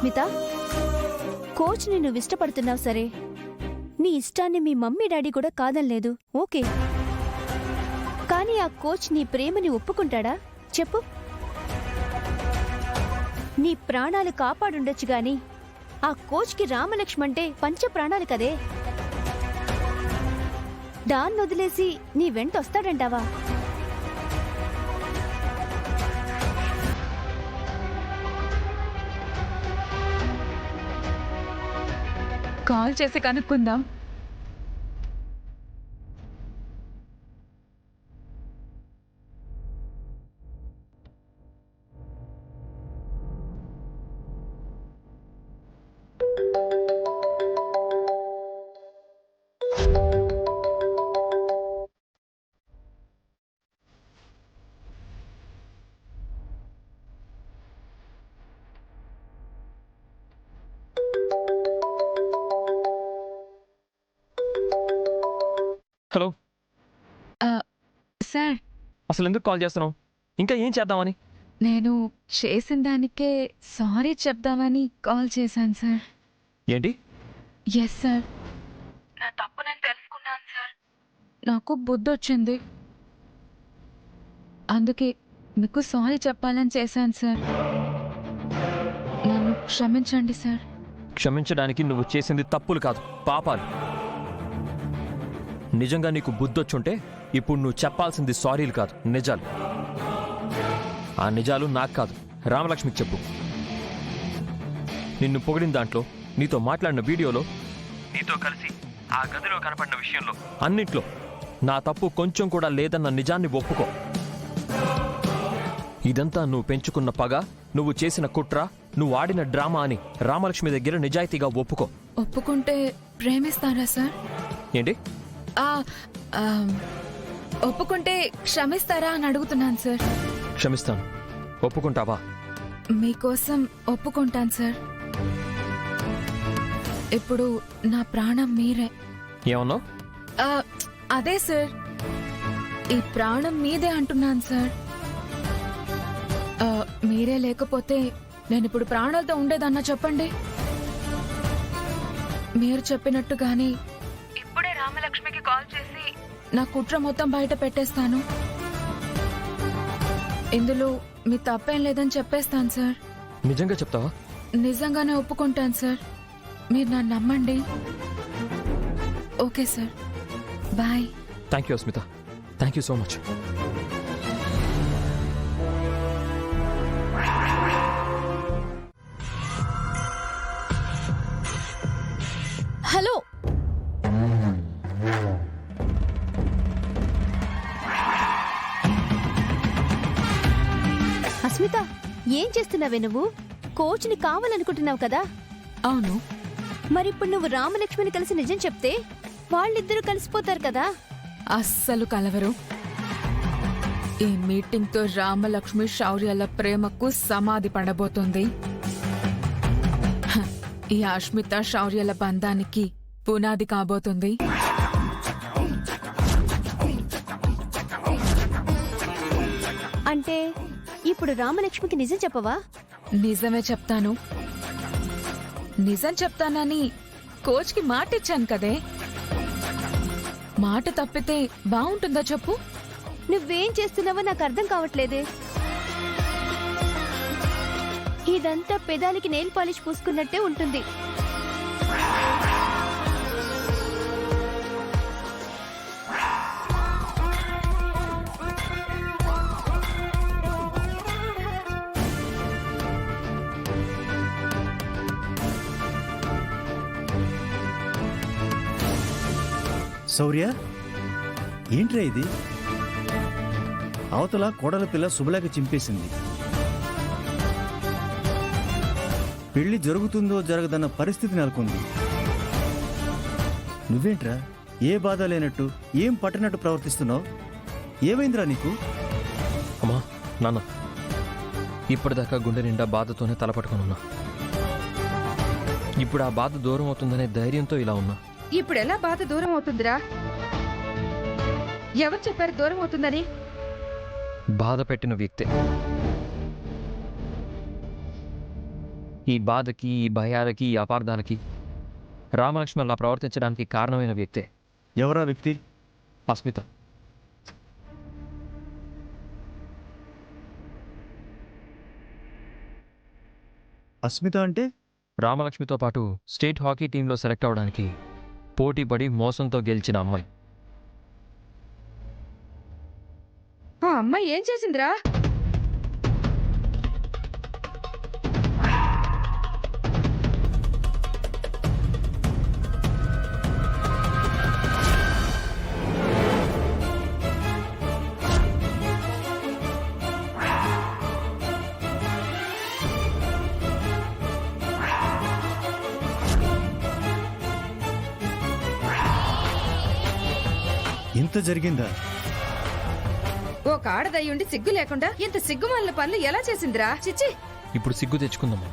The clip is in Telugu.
అస్మిత, కోచ్ని నువ్వు ఇష్టపడుతున్నావు సరే, నీ ఇష్టాన్ని మీ మమ్మీ డాడీ కూడా కాదనలేదు, ఓకే. కానీ ఆ కోచ్ నీ ప్రేమని ఒప్పుకుంటాడా చెప్పు? నీ ప్రాణాలు కాపాడుండొచ్చు గాని ఆ కోచ్కి రామలక్ష్మంటే పంచ ప్రాణాలు కదే. దాన్ని వదిలేసి నీ వెంట వస్తాడంటావా? కాల్ చేసి కనుక్కుందాం. హలో సార్, అసలు ఎందుకు కాల్ చేస్తున్నావు? ఇంకా ఏం చేద్దామని? నేను చేసిన దానికే సారీ చెప్దామని కాల్ చేశాను సార్. ఏంటి? ఎస్ సార్, నా తప్పు నేను తెలుసుకున్నాను సార్. నాకు బుద్ధి వచ్చింది, అందుకే మీకు సారీ చెప్పాలని చేశాను సార్. నన్ను క్షమించండి సార్. క్షమించడానికి నువ్వు చేసింది తప్పులు కాదు, పాపాలు. నిజంగా నీకు బుద్ధొచ్చుంటే ఇప్పుడు నువ్వు చెప్పాల్సింది సారీలు కాదు, నిజాలు. ఆ నిజాలు నాకు కాదు, రామలక్ష్మికి చెప్పు. నిన్ను పొగిడిన దాంట్లో, నీతో మాట్లాడిన వీడియోలో, నీతో కలిసి ఆ గదిలో కనపడిన విషయంలో, అన్నిట్లో నా తప్పు కొంచెం కూడా లేదన్న నిజాన్ని ఒప్పుకో. ఇదంతా నువ్వు పెంచుకున్న పగ, నువ్వు చేసిన కుట్ర, నువ్వు ఆడిన డ్రామా అని రామలక్ష్మి దగ్గర నిజాయితీగా ఒప్పుకో. ఒప్పుకుంటే ప్రేమిస్తారా సార్? ఏంటి? ఒప్పుకుంటే క్షమిస్తారా అని అడుగుతున్నాను సార్. క్షమిస్తాను. ఒప్పుకుంటావా? మీకోసం ఒప్పుకుంటాను సార్. ఇప్పుడు నా ప్రాణం మీరే. ఏమన్నావు? అదే సార్, ఈ ప్రాణం మీదే అంటున్నాను సార్. మీరే లేకపోతే నేను ఇప్పుడు ప్రాణాలతో ఉండేదన్నా చెప్పండి. మీరు చెప్పినట్టుగాని ఇప్పుడే రామలక్ష్మికి కాల్ చేసి నా కుట్ర మొత్తం బయట పెట్టేస్తాను. ఇందులో మీ తప్పేం లేదని చెప్పేస్తాను సార్. నిజంగా చెప్తావా? నిజంగానే ఒప్పుకుంటాను సార్. మీరు నన్ను నమ్మండి. Okay sir, bye. Thank you Asmita, thank you so much. Hello, Asmita, ఏం చేస్తున్నావే నువ్వు? కోచ్ని కావాలనుకుంటున్నావు కదా? అవును. మరిప్పుడు నువ్వు రామలక్ష్మిని కలిసి నిజం చెప్తే వాళ్ళిద్దరూ కలిసిపోతారు కదా? అస్సలు కలవరు. ఈ మీటింగ్ తో రామలక్ష్మి శౌర్యాల ప్రేమకు సమాధి పడబోతుంది. ఈ అస్మిత శౌర్యాల బంధానికి పునాది కాబోతుంది. అంటే ఇప్పుడు రామలక్ష్మికి నిజం చెప్పవా? నిజమే చెప్తాను. నిజం చెప్తానని కోచ్కి మాట ఇచ్చాను కదే. మాట తప్పితే బాగుంటుందా చెప్పు? నువ్వేం చేస్తున్నావో నాకు అర్థం కావట్లేదే. ఇదంతా పెదాలకి నెయిల్ పాలిష్ పూసుకున్నట్టే ఉంటుంది. శౌర్య, ఏంట్రా ఇది? అవతల కోడల పిల్ల శుభలేఖ చింపేసింది. పెళ్లి జరుగుతుందో జరగదన్న పరిస్థితి నెలకొంది. నువ్వేంట్రా ఏ బాధ లేనట్టు, ఏం పట్టనట్టు ప్రవర్తిస్తున్నావు? ఏమైందిరా నీకు? అమ్మా, నాన్న, ఇప్పటిదాకా గుండె నిండా బాధతోనే తలపట్టుకున్నా. ఇప్పుడు ఆ బాధ దూరం అవుతుందనే ధైర్యంతో ఇలా ఉన్నా. ఇప్పుడెలా బాధ దూరం అవుతుందిరా? ఎవరు చెప్పారు దూరం అవుతుందని? బాధ పెట్టిన వ్యక్తే. ఈ బాధకి, ఈ భయాలకి, ఈ అపార్థాలకి రామలక్ష్మి అలా ప్రవర్తించడానికి కారణమైన వ్యక్తే ఎవరా వ్యక్తి? అస్మిత. అస్మిత అంటే? రామలక్ష్మితో పాటు స్టేట్ హాకీ టీంలో సెలెక్ట్ అవ్వడానికి పోటీపడి మోసంతో గెలిచిన అమ్మాయి. ఆ అమ్మాయి ఏం చేసిందిరా? ఇంత జరిగిందా? ఒక ఆడదయ్యుండి సిగ్గు లేకుండా ఇంత సిగ్గుమాలిన పనులు ఎలా చేసిందిరా? చిచ్చి. ఇప్పుడు సిగ్గు తెచ్చుకుందామా?